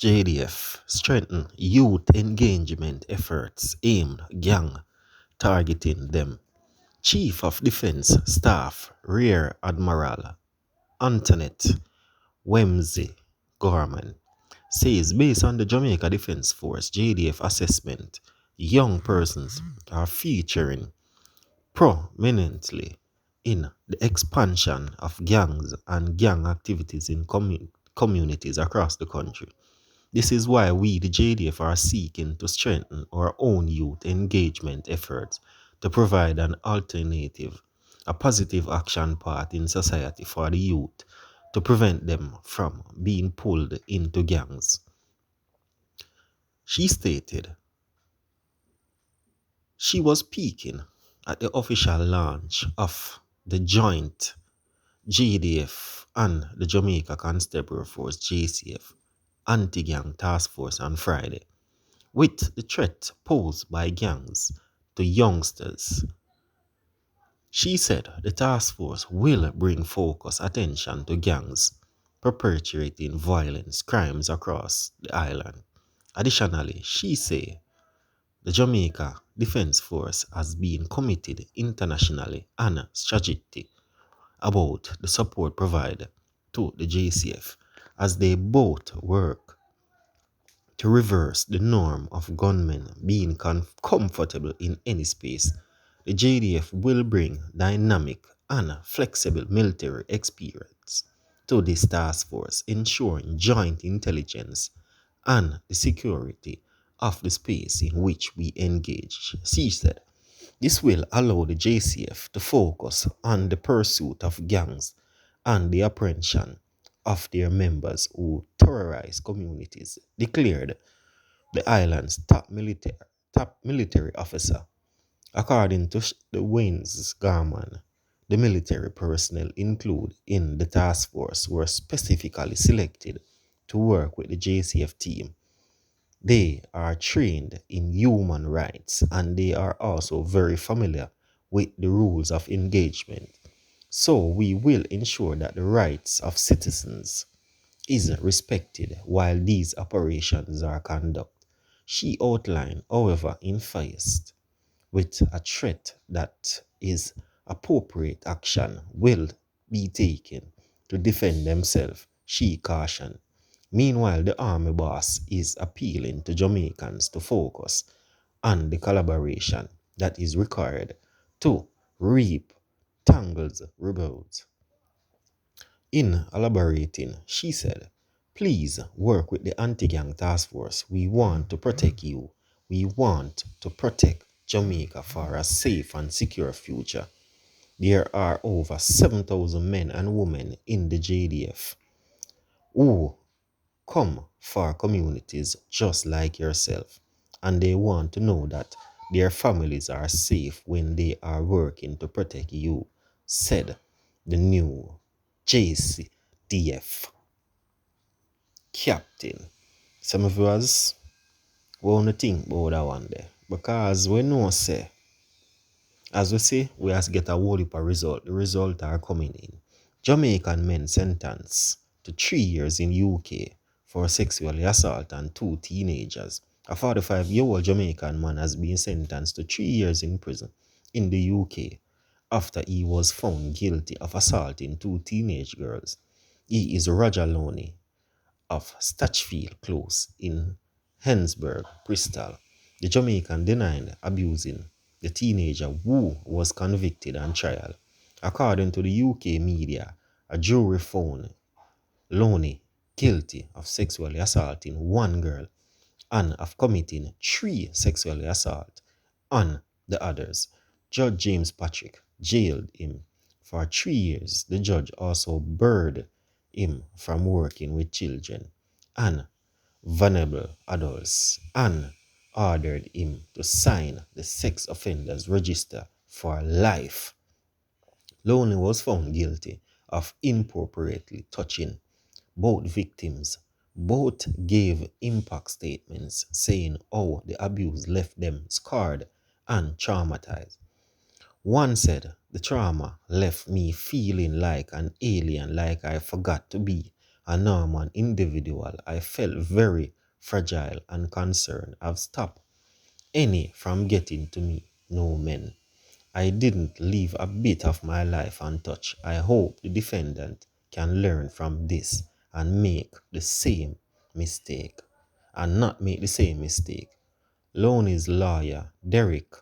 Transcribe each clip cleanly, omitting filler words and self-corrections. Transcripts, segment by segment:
JDF strengthen youth engagement efforts aimed gang targeting them. Chief of Defense Staff Rear Admiral Antoinette Wemsey Gorman says based on the Jamaica Defense Force JDF assessment, young persons are featuring prominently in the expansion of gangs and gang activities in communities across the country. This is why we, the JDF, are seeking to strengthen our own youth engagement efforts to provide an alternative, a positive action path in society for the youth to prevent them from being pulled into gangs. She stated she was speaking at the official launch of the joint JDF and the Jamaica Constabulary Force JCF anti-gang task force on Friday. With the threat posed by gangs to youngsters, she said the task force will bring focused attention to gangs perpetrating violence crimes across the island. Additionally, she said the Jamaica Defense Force has been committed internationally and strategic about the support provided to the JCF as they both work to reverse the norm of gunmen being comfortable in any space. The JDF will bring dynamic and flexible military experience to this task force, ensuring joint intelligence and the security of the space in which we engage. She said, this will allow the JCF to focus on the pursuit of gangs and the apprehension of their members who terrorize communities, declared the island's top military officer. According to the Wayne's Garman, the military personnel included in the task force were specifically selected to work with the JCF team. They are trained in human rights and they are also very familiar with the rules of engagement. So we will ensure that the rights of citizens is respected while these operations are conducted. She outlined, however, in faced with a threat that is appropriate action will be taken to defend themselves, she cautioned. Meanwhile, the army boss is appealing to Jamaicans to focus on the collaboration that is required to reap Tangle's rewards. In elaborating, she said, please work with the anti-gang task force. We want to protect you. We want to protect Jamaica for a safe and secure future. There are over 7,000 men and women in the JDF who come for communities just like yourself, and they want to know that their families are safe when they are working to protect you, said the new JCDF captain. Some of us want to think about that one there because we know say, as we say, we have to get a whole heap of result. The results are coming in. Jamaican men sentenced to 3 years in UK for sexual assault and two teenagers. A 45-year-old Jamaican man has been sentenced to 3 years in prison in the UK after he was found guilty of assaulting two teenage girls. He is Roger Loney of Stachfield Close in Hensburg, Bristol. The Jamaican denied abusing the teenager who was convicted on trial. According to the UK media, a jury found Loney guilty of sexually assaulting one girl and of committing three sexual assaults on the others. Judge James Patrick jailed him for 3 years. The judge also barred him from working with children and vulnerable adults and ordered him to sign the sex offenders register for life. Loney was found guilty of inappropriately touching both victims. Both gave impact statements saying how the abuse left them scarred and traumatized. One said, the trauma left me feeling like an alien, like I forgot to be a Norman individual, I felt very fragile and concerned. I've stopped any from getting to me, no men. I didn't leave a bit of my life untouched. I hope the defendant can learn from this and make the same mistake and not make the same mistake. Loney's lawyer, Derek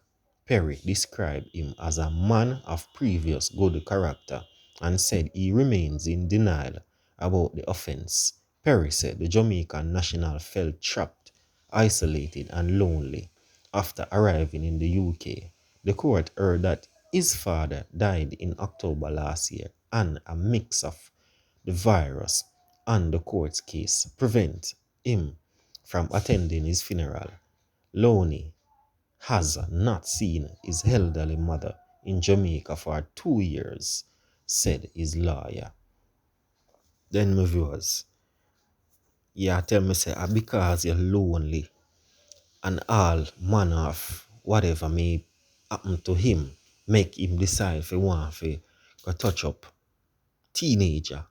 Perry, described him as a man of previous good character and said he remains in denial about the offense. Perry said the Jamaican national felt trapped, isolated, and lonely after arriving in the UK. The court heard that his father died in October last year, and a mix of the virus and the court's case prevent him from attending his funeral. Loney has not seen his elderly mother in Jamaica for 2 years, said his lawyer. Then, my viewers, yeah, tell me, say, because you're lonely and all manner of whatever may happen to him, make him decide if he want to go touch up teenager.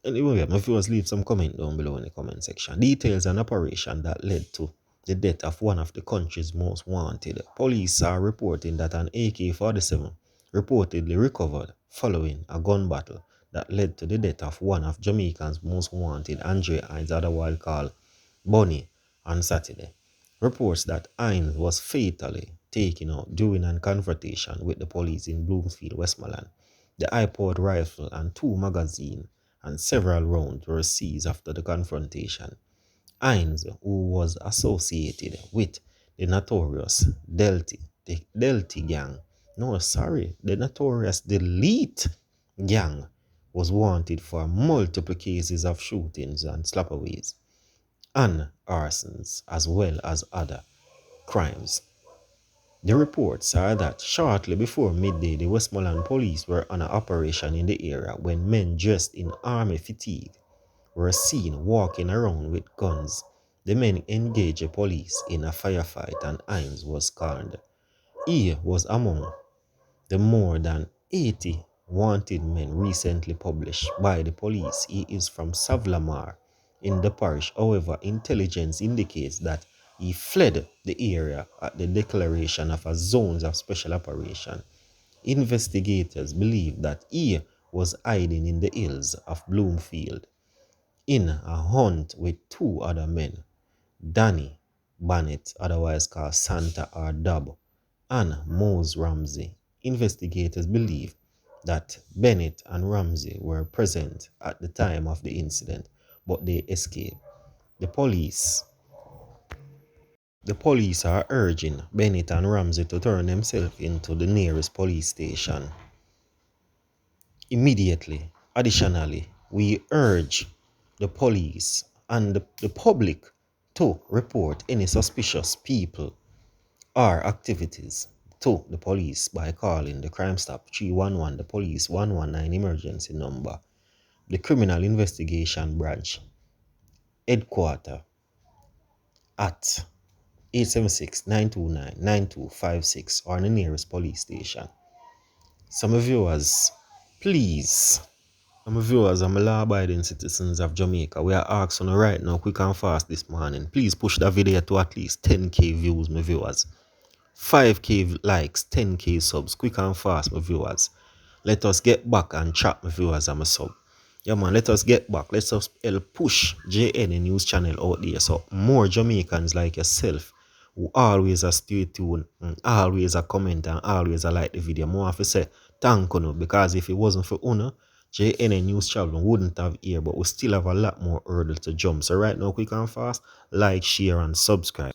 Anyway, my viewers, leave some comment down below in the comment section. Details an operation that led to the death of one of the country's most wanted. Police are reporting that an AK-47 reportedly recovered following a gun battle that led to the death of one of Jamaica's most wanted, Andre Hines, otherwise called Bunny, on Saturday. Reports that Hines was fatally taken out during a confrontation with the police in Bloomfield, Westmoreland. The iPod rifle and 2 magazines and several rounds were seized after the confrontation. Hines, who was associated with the notorious Delty gang, the notorious Delete gang, was wanted for multiple cases of shootings and slapaways and arsons, as well as other crimes. The reports are that shortly before midday, the Westmoreland police were on an operation in the area when men dressed in army fatigue were seen walking around with guns. The men engaged the police in a firefight and Hines was called. He was among the more than 80 wanted men recently published by the police. He is from Savlamar in the parish. However, intelligence indicates that he fled the area at the declaration of a zones of special operation. Investigators believe that he was hiding in the hills of Bloomfield in a hunt with 2 other men, Danny Bannett, otherwise called Santa or Dub, and Mose Ramsey. Investigators believe that Bennett and Ramsey were present at the time of the incident, but they escaped. The police are urging Bennett and Ramsey to turn themselves into the nearest police station immediately. Additionally, we urge the police and the public to report any suspicious people or activities to the police by calling the Crime Stop 311, the police 119 emergency number, the Criminal Investigation Branch headquarters at 876-929-9256 or the nearest police station. Some viewers, please, some viewers and law-abiding citizens of Jamaica, we are asking right now, quick and fast this morning, please push the video to at least 10k views, my viewers. 5k likes, 10k subs, quick and fast, my viewers. Let us get back and chat, my viewers, and my sub. Yeah, man, let us get back. Let us help push JNN news channel out there so more Jamaicans like yourself who always are stay tuned and always are comment and always are like the video. More have to say thank you, because if it wasn't for Uno, JNN news channel wouldn't have here, but we still have a lot more hurdle to jump. So right now, quick and fast, like, share, and subscribe.